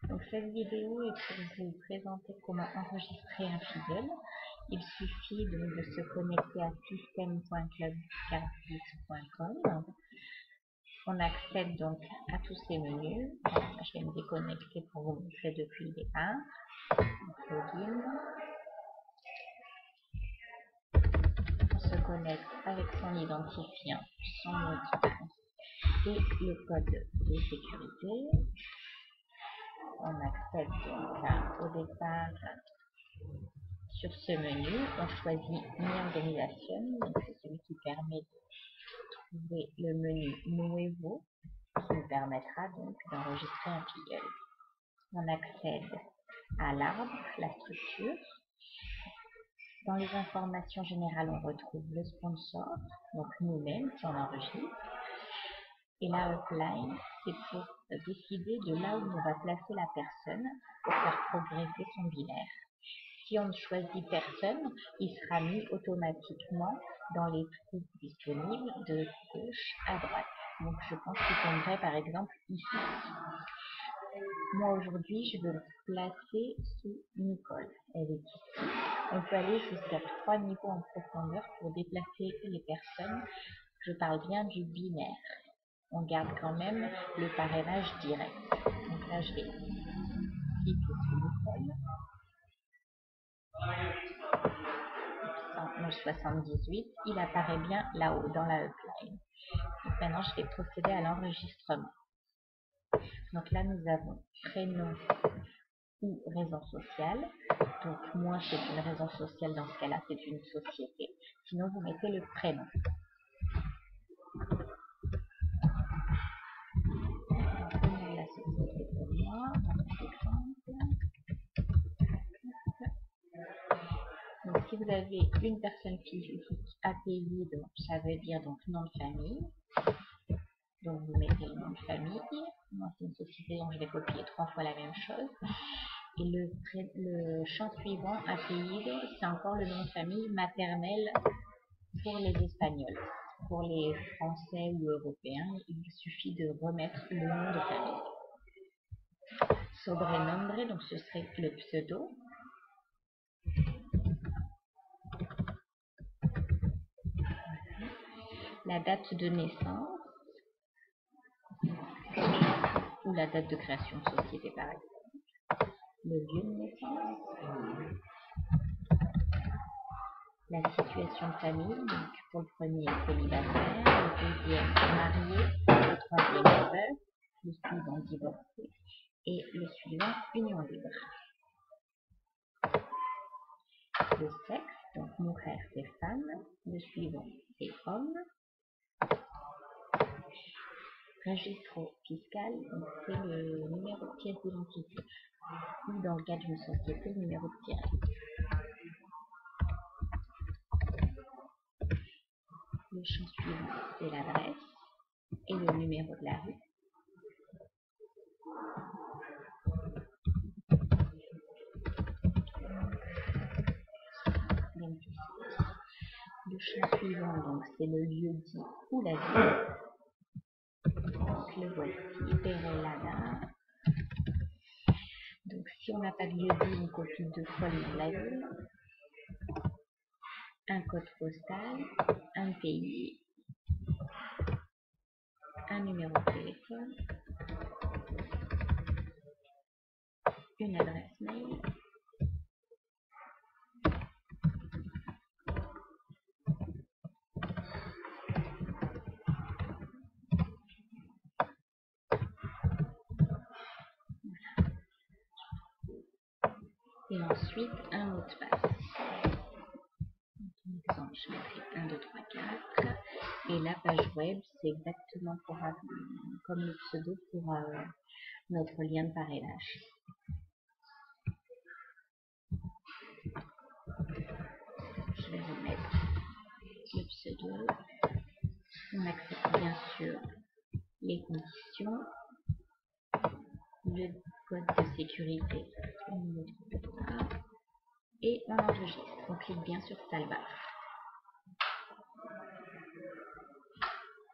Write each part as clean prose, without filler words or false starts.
Donc cette vidéo est pour vous présenter comment enregistrer un filleul. Il suffit donc de se connecter à system.clubcardis.com. On accède donc à tous ces menus. Je vais me déconnecter pour vous montrer depuis le départ. Login. On se connecte avec son identifiant, son mot de passe et le code de sécurité. On accède donc au départ sur ce menu. On choisit Mi Organisation, donc c'est celui qui permet de trouver le menu Nuevo, qui nous permettra donc d'enregistrer un filleul. On accède à l'arbre, la structure. Dans les informations générales, on retrouve le sponsor, donc nous-mêmes qui on enregistre. Et la upline, c'est pour décider de là où on va placer la personne pour faire progresser son binaire. Si on ne choisit personne, il sera mis automatiquement dans les trous disponibles de gauche à droite. Donc je pense qu'il tomberait par exemple ici. Moi aujourd'hui, je veux le placer sous Nicole. Elle est ici. On peut aller jusqu'à 3 niveaux en profondeur pour déplacer les personnes. Je parle bien du binaire. On garde quand même le parrainage direct. Donc là, je vais cliquer sur Nicole. 78, il apparaît bien là-haut dans la upline. Donc maintenant, je vais procéder à l'enregistrement. Donc là, nous avons prénom ou raison sociale. Donc moi, c'est une raison sociale. Dans ce cas-là, c'est une société. Sinon, vous mettez le prénom. La société pour moi, donc si vous avez une personne physique à payer, donc ça veut dire donc nom de famille. Donc vous mettez le nom de famille. Moi c'est une société, donc je vais copier 3 fois la même chose. Et le champ suivant à payer, c'est encore le nom de famille maternel pour les Espagnols. Pour les Français ou Européens, il suffit de remettre le nom de famille. Sobrenombre, donc ce serait le pseudo. La date de naissance ou la date de création de société par exemple. Le lieu de naissance. La situation de famille, donc pour le premier célibataire, le deuxième marié, le troisième veuf, le suivant divorcé et le suivant union libre. Le sexe, donc mon frère c'est femme, le suivant c'est homme. Registre fiscal, donc c'est le numéro de pièce d'identité, ou dans le cas d'une société, le numéro de tirette. Le champ suivant, c'est l'adresse et le numéro de la rue. Le champ suivant, donc c'est le lieu dit ou la ville. Donc le voici, Perelada. Donc si on n'a pas de lieu dit, on copie 2 fois le nom de la ville. Un code postal, un pays, un numéro de téléphone, une adresse mail, et ensuite un mot de passe. Par exemple, je mettrai 1, 2, 3, 4. Et la page web, c'est exactement comme le pseudo pour notre lien de parrainage. Je vais remettre le pseudo. On accepte bien sûr les conditions, le code de sécurité, et on enregistre. On clique bien sur Salvar.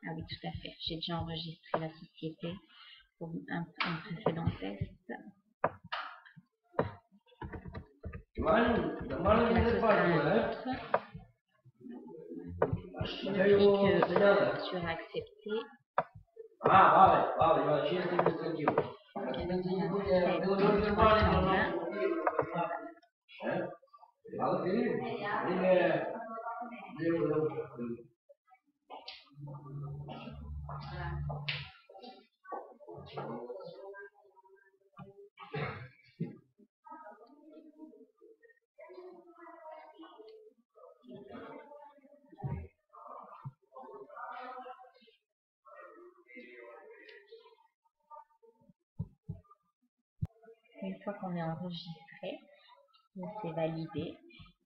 Ah oui, tout à fait. J'ai déjà enregistré la société pour un précédent test. Donc là, ce sera un autre. Je clique sur accepter. Une fois qu'on est enregistré, c'est validé.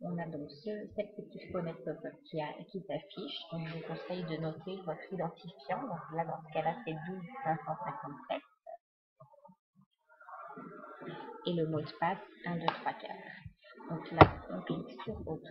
On a donc cette petite fenêtre pop-up qui s'affiche. Donc, je vous conseille de noter votre identifiant. Donc là, dans ce cas-là, c'est 12557. Et le mot de passe 1, 2, 3, 4. Donc là, on clique sur OK.